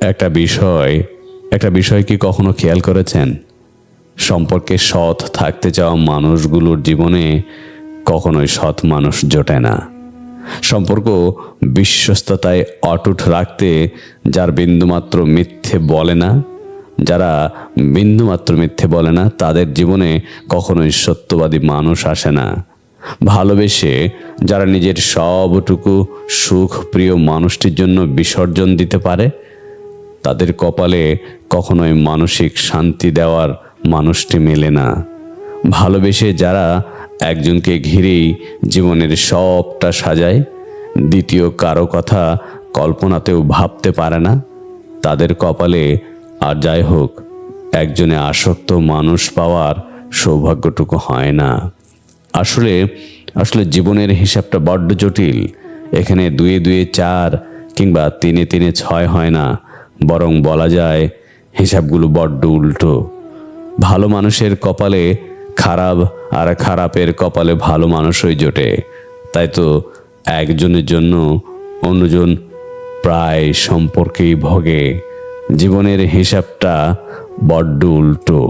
একটা বিষয় কি কখনো খেয়াল করেছেন? সম্পর্কে সৎ থাকতে চাওয়া মানুষগুলোর জীবনে কখনোই সৎ মানুষ জোটে না। সম্পর্ক বিশ্বস্ততায় অটুট রাখতে যারা বিন্দুমাত্র মিথ্যে বলে না তাদের জীবনে কখনোই সত্যবাদী মানুষ আসে না। ভালোবেসে যারা নিজের সবটুকু সুখ প্রিয় মানুষটির জন্য বিসর্জন দিতে পারে তাদের কপালে কখনোই মানসিক শান্তি দেওয়ার মানুষটি মেলে না। ভালোবেসে যারা একজনকে ঘিরেই জীবনের সবটা সাজায়, দ্বিতীয় কারো কথা কল্পনাতেও ভাবতে পারে না, তাদের কপালে আর যাই হোক একজনে আসক্ত মানুষ পাওয়ার সৌভাগ্যটুকু হয় না। আসলে জীবনের হিসাবটা বড্ড জটিল। এখানে 2 2 4 কিংবা 3 3 6 হয় না, বরং বলা যায় হিসাবগুলো বড্ড উল্টো। ভালো মানুষের কপালে খারাপ আর খারাপের কপালে ভালো মানুষই জোটে। তাই তো একজনের জন্য অন্যজন প্রায় সম্পর্কেই ভোগে। জীবনের হিসাবটা বড্ড উল্টো।